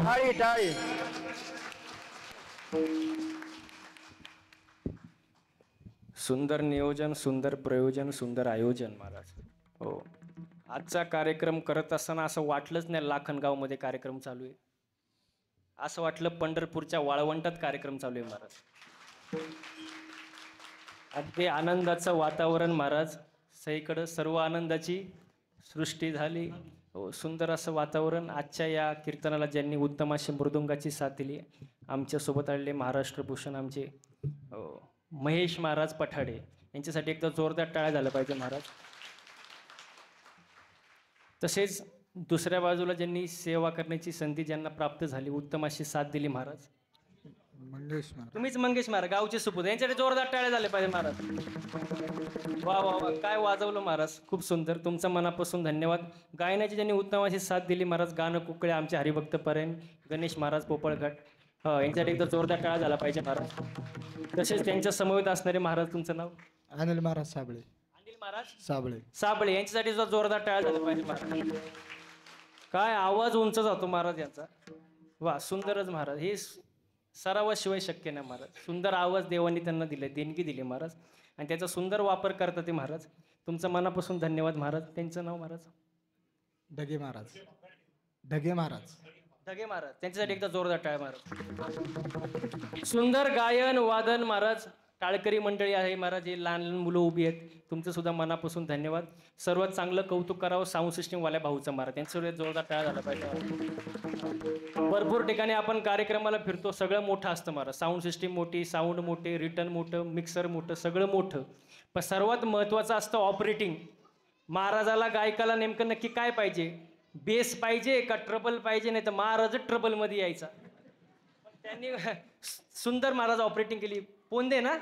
[SPEAKER 3] टाळी टाळी.
[SPEAKER 1] सुंदर नियोजन, सुंदर प्रयोजन, सुंदर आयोजन महाराज. हो, आजचा कार्यक्रम करत असताना असं वाटलंच नाही लाखनगावमध्ये कार्यक्रम चालू आहे. असं वाटलं पंढरपूरच्या वाळवंटात कार्यक्रम चालू आहे महाराज. अगदी आनंदाचं वातावरण महाराज. सईकडं सर्व आनंदाची सृष्टी झाली. हो, सुंदर असं वातावरण. आजच्या या कीर्तनाला ज्यांनी उत्तम अशी मृदुंगाची साथ दिली, आमच्यासोबत आलेले महाराष्ट्रभूषण आमचे महेश महाराज पठाडे, यांच्यासाठी एकदा जोरदार टाळ्या झाला पाहिजे महाराज. तसेच दुसऱ्या बाजूला ज्यांनी सेवा करण्याची संधी ज्यांना प्राप्त झाली, उत्तम अशी साथ दिली महाराज,
[SPEAKER 2] मंगेश महाराज.
[SPEAKER 1] तुम्हीच मंगेश महाराज, गावचे सुपूत, यांच्यासाठी जोरदार टाळ्या झाले पाहिजे महाराज. वा वा वा, काय वाजवलं महाराज, खूप सुंदर. तुमचं मनापासून धन्यवाद. गायनाची ज्यांनी उत्तम अशी साथ दिली महाराज, गाणं कुकळे आमचे हरिभक्त परेन, गणेश महाराज पोपळघाट, यांच्यासाठी एकदा जोरदार टाळ्या झाला पाहिजे महाराज. तसेच त्यांच्या समवेत असणारे महाराज, तुमचं नाव?
[SPEAKER 2] अनिल महाराज साबळे.
[SPEAKER 1] अनिल महाराज
[SPEAKER 2] साबळे.
[SPEAKER 1] साबळे, यांच्यासाठी सुद्धा जोरदार टाळ्या झाला पाहिजे महाराज. काय आवाज उंच जातो महाराज यांचा. वा, सुंदरच महाराज. हे सरावाशिवाय शक्य नाही महाराज. सुंदर आवाज देवानी त्यांना दिले, देणगी दिली महाराज, आणि त्याचा सुंदर वापर करतात ते महाराज. तुमचं मनापासून धन्यवाद महाराज. त्यांचं नाव महाराज?
[SPEAKER 2] ढगे महाराज. ढगे महाराज.
[SPEAKER 1] ढगे महाराज त्यांच्यासाठी एकदा जोरदार टाळ्या महाराज. सुंदर गायन वादन महाराज. टाळकरी मंडळी आहे महाराज, हे लहान लहान मुलं उभी आहेत. तुमचं सुद्धा मनापासून धन्यवाद. सर्वात चांगलं कौतुक करावं साऊंड सिस्टीम वाल्या भाऊचं महाराज, त्यांच्यावर जोरदार टाळ्या झाला पाहिजे. भरपूर ठिकाणी आपण कार्यक्रमाला फिरतो, सगळं मोठं असतं महाराज. साऊंड सिस्टीम मोठी, साऊंड मोठे, रिटर्न मोठं, मिक्सर मोठं, सगळं मोठं. पण सर्वात महत्त्वाचं असतं ऑपरेटिंग. महाराजाला गायकाला नेमकं नक्की काय पाहिजे? बेस पाहिजे का ट्रबल पाहिजे? नाही तर महाराजच ट्रबलमध्ये यायचा. त्यांनी सुंदर महाराज ऑपरेटिंग केली. पोंदे ना,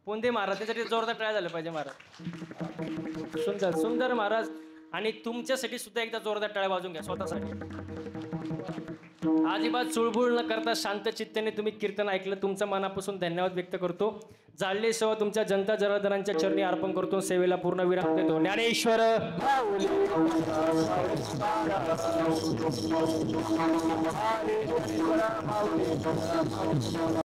[SPEAKER 1] पोंदे महाराज, त्यासाठी जोरदार टाळ्या झालं पाहिजे महाराज. सुंदर सुंदर महाराज. आणि तुमच्यासाठी सुद्धा एकदा जोरदार टाळ्या वाजून घ्या स्वतःसाठी. अजिबात चुळबुळ न करता शांत चित्ताने तुम्ही कीर्तन ऐकलं, तुमचं मनापासून धन्यवाद व्यक्त करतो. जाळले सेवा तुमच्या जनता जनार्दनांच्या चरणी अर्पण करतो. सेवेला पूर्ण विराम देतो. ज्ञानेश्वर